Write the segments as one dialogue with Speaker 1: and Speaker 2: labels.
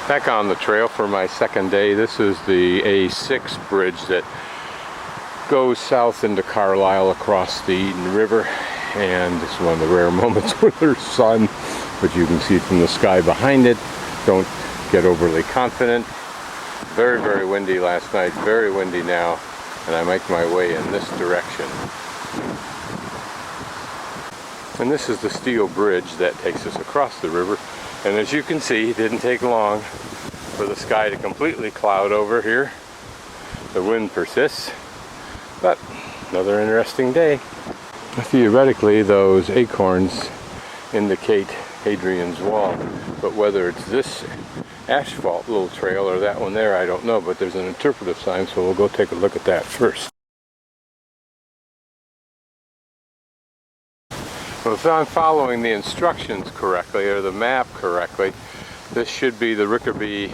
Speaker 1: Back on the trail for my second day. This is the A6 bridge that goes south into Carlisle across the Eden River, and this is one of the rare moments where there's sun, but you can see from the sky behind it. Don't get overly confident. Very, very windy last night, very windy now, and I make my way in this direction. And this is the steel bridge that takes us across the river. And as you can see, it didn't take long for the sky to completely cloud over here. The wind persists, but another interesting day. Theoretically, those acorns indicate Hadrian's Wall, but whether it's this asphalt little trail or that one there, I don't know, but there's an interpretive sign, so we'll go take a look at that first. Well, if I'm following the instructions correctly, or the map correctly, this should be the Rickerby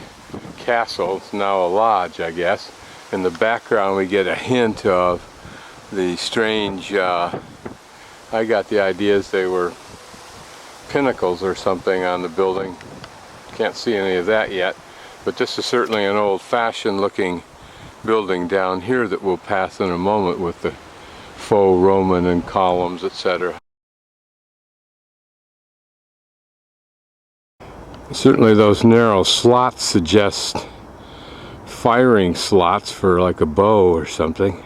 Speaker 1: Castle. It's now a lodge, I guess. In the background we get a hint of the strange, I got the ideas they were pinnacles or something on the building. Can't see any of that yet, but this is certainly an old-fashioned looking building down here that we'll pass in a moment with the faux Roman and columns, etc. Certainly those narrow slots suggest firing slots for like a bow or something.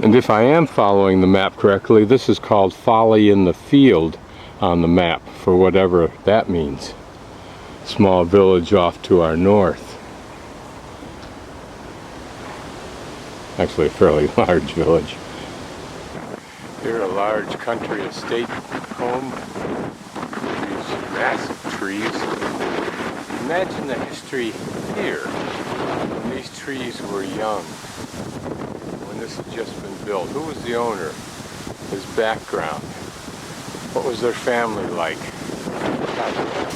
Speaker 1: And if I am following the map correctly, this is called Folly in the Field on the map, for whatever that means. Small village off to our north. Actually a fairly large village. Here a large country estate home. These massive trees. Imagine the history here when these trees were young, when this had just been built. Who was the owner? His background. What was their family like?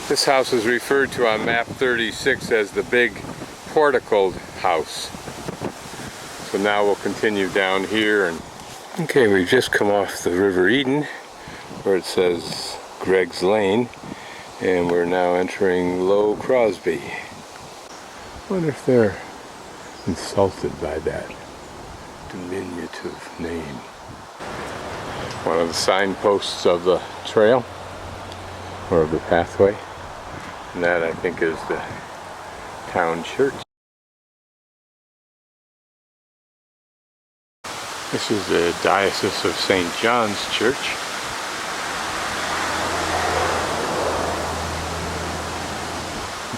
Speaker 1: This house is referred to on map 36 as the big porticled house. So now we'll continue down here. And okay, we've just come off the River Eden, where it says Greg's Lane, and we're now entering Low Crosby. I wonder if they're insulted by that diminutive name. One of the signposts of the trail, or of the pathway, and that I think is the town church. This is the Diocese of St. John's Church.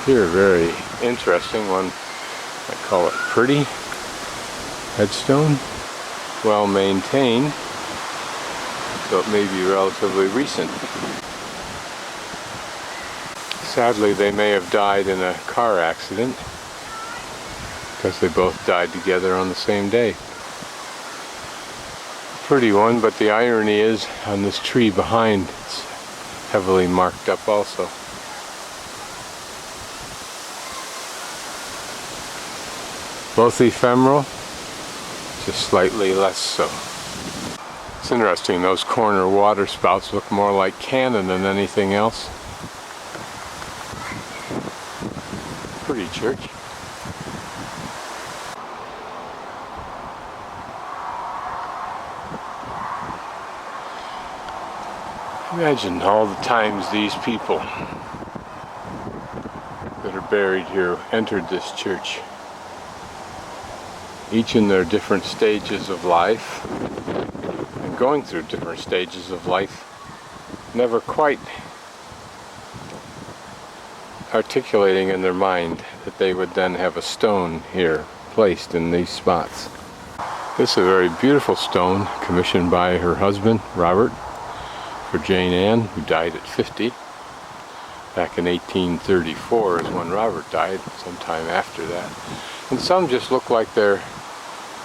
Speaker 1: Here, very interesting one. I call it pretty. Headstone, well maintained, so it may be relatively recent. Sadly, they may have died in a car accident because they both died together on the same day. Pretty one, but the irony is on this tree behind, it's heavily marked up also. Both ephemeral, just slightly less so. It's interesting, those corner water spouts look more like cannon than anything else. Pretty church. Imagine all the times these people that are buried here entered this church. Each in their different stages of life, and going through different stages of life, never quite articulating in their mind that they would then have a stone here placed in these spots. This is a very beautiful stone commissioned by her husband, Robert, for Jane Ann, who died at 50. Back in 1834 is when Robert died, sometime after that. And some just look like they're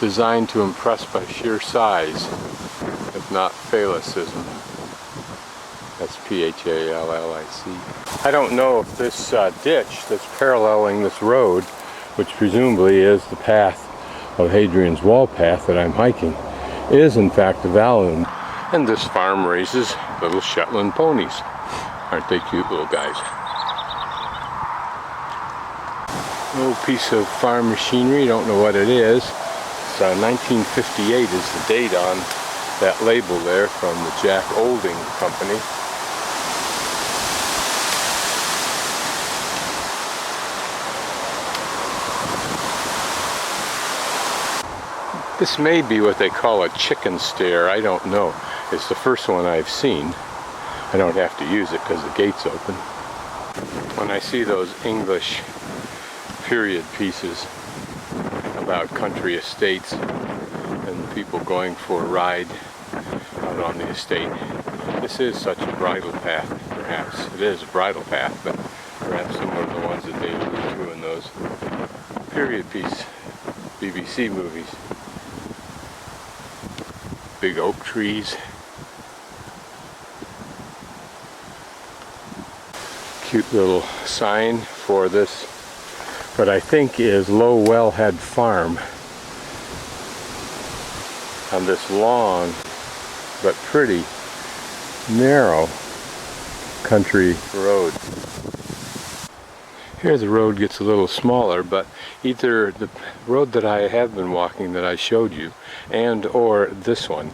Speaker 1: designed to impress by sheer size, if not phallicism. That's P-H-A-L-L-I-C. I don't know if this ditch that's paralleling this road, which presumably is the path of Hadrian's Wall path that I'm hiking, is in fact a valley. And this farm raises little Shetland ponies. Aren't they cute little guys? Little piece of farm machinery, don't know what it is. It's 1958 is the date on that label there from the Jack Olding Company. This may be what they call a chicken stair, I don't know. It's the first one I've seen. I don't have to use it because the gate's open. When I see those English period pieces about country estates and people going for a ride out on the estate, this is such a bridle path, perhaps. It is a bridle path, but perhaps similar to the ones that they allude to in those period piece BBC movies. Big oak trees. Cute little sign for this, what I think is Low Wellhead Farm, on this long but pretty narrow country road. Here the road gets a little smaller, but either the road that I have been walking that I showed you and or this one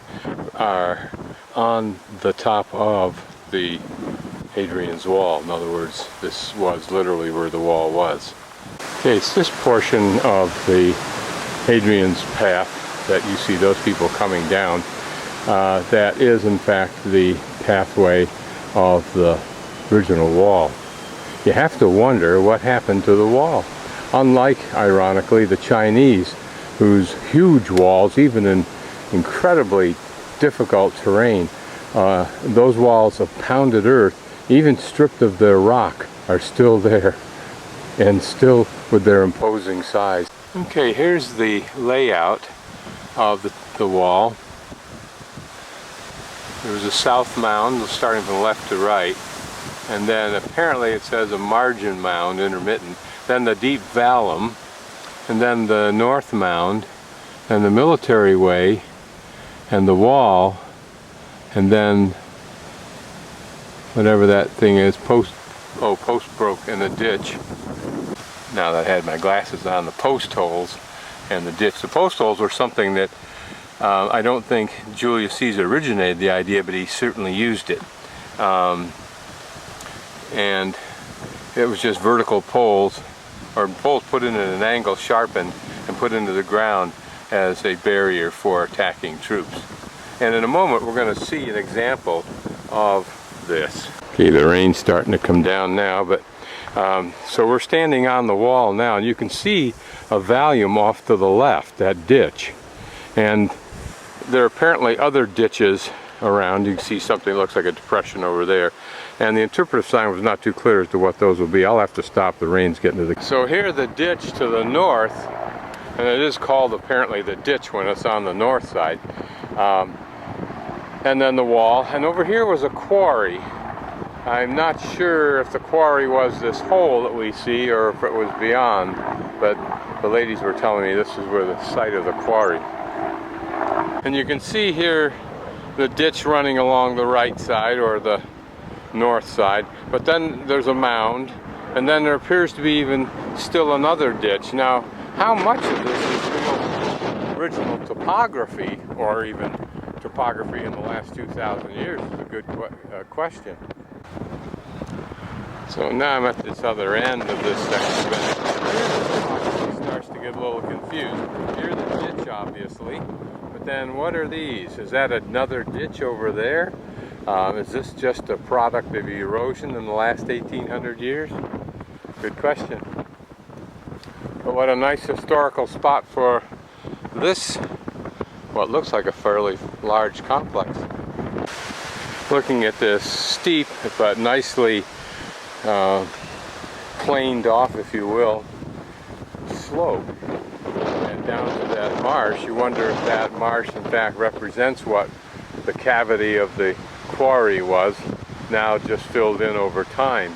Speaker 1: are on the top of the Hadrian's wall. In other words, this was literally where the wall was. Okay, it's this portion of the Hadrian's path that you see those people coming down. That is in fact the pathway of the original wall. You have to wonder what happened to the wall. Unlike, ironically, the Chinese, whose huge walls, even in incredibly difficult terrain, those walls of pounded earth, even stripped of their rock, are still there, and still with their imposing size. Okay, here's the layout of the wall. There's a south mound starting from left to right, and then apparently it says a margin mound, intermittent, then the deep vallum, and then the north mound, and the military way, and the wall, and then whatever that thing is, post broke in the ditch. Now that I had my glasses on, the post holes and the ditch. The post holes were something that I don't think Julius Caesar originated the idea, but he certainly used it. And it was just vertical poles, or poles put in at an angle, sharpened, and put into the ground as a barrier for attacking troops. And in a moment we're going to see an example of this. Okay, the rain's starting to come down now, but so we're standing on the wall now, and you can see a vallum off to the left, that ditch. And there are apparently other ditches around. You can see something that looks like a depression over there. And the interpretive sign was not too clear as to what those will be. I'll have to stop, the rain's getting to the... So here the ditch to the north, and it is called apparently the ditch when it's on the north side. And then the wall, and over here was a quarry. I'm not sure if the quarry was this hole that we see or if it was beyond, but the ladies were telling me this is where the site of the quarry. And you can see here the ditch running along the right side or the north side, but then there's a mound, and then there appears to be even still another ditch. Now, how much of this is original topography, or even topography in the last 2,000 years, is a good question. So now I'm at this other end of this section, but it starts to get a little confused. Here's the ditch, obviously, but then what are these? Is that another ditch over there? Is this just a product of erosion in the last 1,800 years? Good question. But what a nice historical spot for this, what looks like a fairly large complex. Looking at this steep but nicely planed off, if you will, slope, and down to that marsh, you wonder if that marsh in fact represents what the cavity of the quarry was, now just filled in over time.